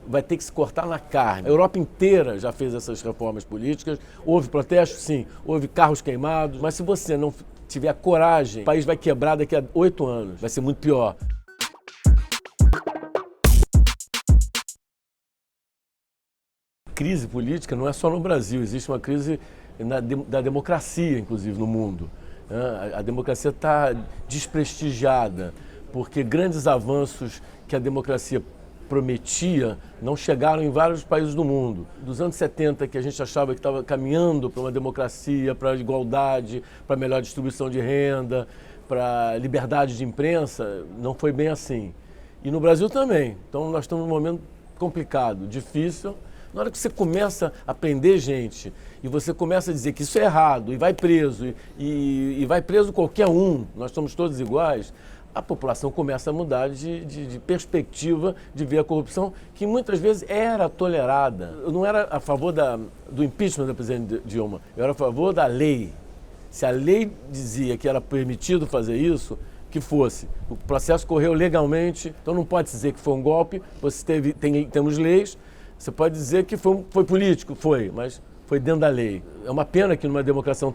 Vai ter que se cortar na carne. A Europa inteira já fez essas reformas políticas. Houve protestos, sim. Houve carros queimados. Mas se você não tiver coragem, o país vai quebrar daqui a 8 anos. Vai ser muito pior. Crise política não é só no Brasil. Existe uma crise da democracia, inclusive, no mundo. A democracia está desprestigiada, porque grandes avanços que a democracia prometia não chegaram em vários países do mundo. Dos anos 70, que a gente achava que estava caminhando para uma democracia, para a igualdade, para a melhor distribuição de renda, para a liberdade de imprensa, não foi bem assim. E no Brasil também. Então nós estamos num momento complicado, difícil. Na hora que você começa a prender gente e você começa a dizer que isso é errado e vai preso, e vai preso qualquer um, nós somos todos iguais, a população começa a mudar de perspectiva de ver a corrupção, que muitas vezes era tolerada. Eu não era a favor do impeachment da presidente Dilma, eu era a favor da lei. Se a lei dizia que era permitido fazer isso, que fosse. O processo correu legalmente, então não pode dizer que foi um golpe, temos leis. Você pode dizer que foi político, foi, mas foi dentro da lei. É uma pena que numa democracia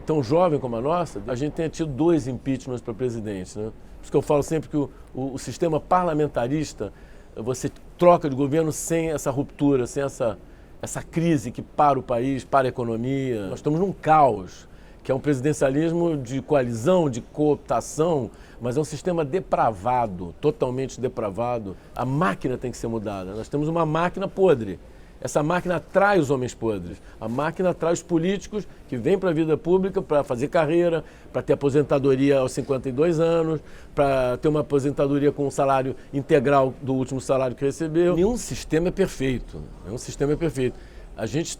tão jovem como a nossa, a gente tenha tido 2 impeachments para presidente, né? Por isso que eu falo sempre que o sistema parlamentarista, você troca de governo sem essa ruptura, sem essa crise que para o país, para a economia. Nós estamos num caos, que é um presidencialismo de coalizão, de cooptação, mas é um sistema depravado, totalmente depravado. A máquina tem que ser mudada. Nós temos uma máquina podre. Essa máquina atrai os homens podres. A máquina atrai os políticos que vêm para a vida pública para fazer carreira, para ter aposentadoria aos 52 anos, para ter uma aposentadoria com um salário integral do último salário que recebeu. Nenhum sistema é perfeito. Nenhum sistema é perfeito.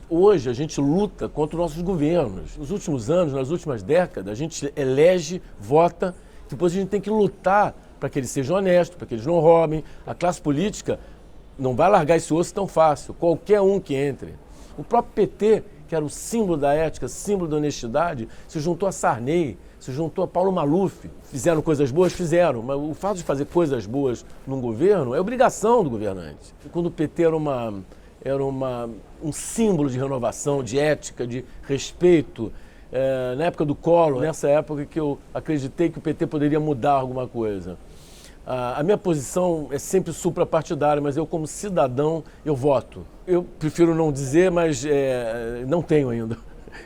Hoje a gente luta contra os nossos governos. Nos últimos anos, nas últimas décadas, a gente elege, vota, depois a gente tem que lutar para que eles sejam honestos, para que eles não roubem. A classe política não vai largar esse osso tão fácil, qualquer um que entre. O próprio PT, que era o símbolo da ética, símbolo da honestidade, se juntou a Sarney, se juntou a Paulo Maluf. Fizeram coisas boas? Fizeram, mas o fato de fazer coisas boas num governo é obrigação do governante. E quando o PT era um símbolo de renovação, de ética, de respeito, na época do Collor, nessa época que eu acreditei que o PT poderia mudar alguma coisa. A minha posição é sempre suprapartidária, mas eu, como cidadão, eu voto. Eu prefiro não dizer, mas não tenho ainda.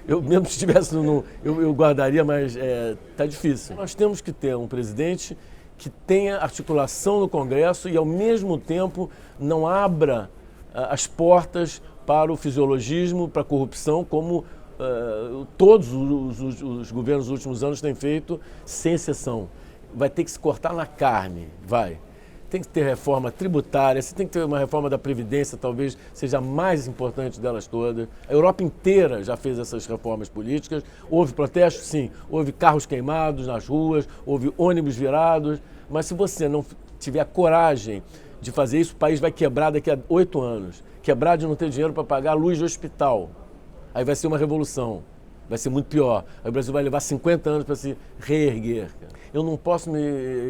Eu mesmo se tivesse, eu guardaria, mas está difícil. Nós temos que ter um presidente que tenha articulação no Congresso e, ao mesmo tempo, não abra as portas para o fisiologismo, para a corrupção, como todos os governos dos últimos anos têm feito, sem exceção. Vai ter que se cortar na carne, vai. Tem que ter reforma tributária, você tem que ter uma reforma da Previdência, talvez seja a mais importante delas todas. A Europa inteira já fez essas reformas políticas. Houve protestos, sim. Houve carros queimados nas ruas, houve ônibus virados. Mas se você não tiver coragem de fazer isso, o país vai quebrar daqui a 8 anos. Quebrar de não ter dinheiro para pagar a luz do hospital. Aí vai ser uma revolução. Vai ser muito pior. Aí o Brasil vai levar 50 anos para se reerguer. Eu não posso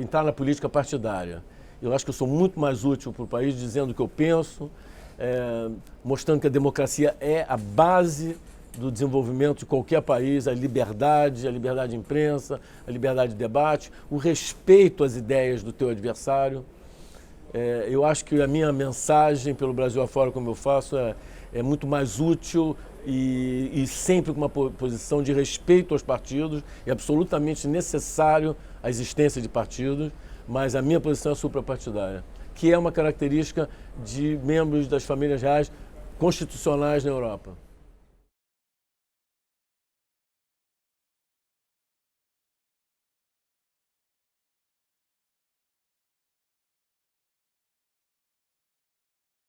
entrar na política partidária. Eu acho que eu sou muito mais útil para o país dizendo o que eu penso, mostrando que a democracia é a base do desenvolvimento de qualquer país, a liberdade de imprensa, a liberdade de debate, o respeito às ideias do teu adversário. Eu acho que a minha mensagem pelo Brasil afora, como eu faço, é muito mais útil e sempre com uma posição de respeito aos partidos. É absolutamente necessário a existência de partidos, mas a minha posição é suprapartidária, que é uma característica de membros das famílias reais constitucionais na Europa.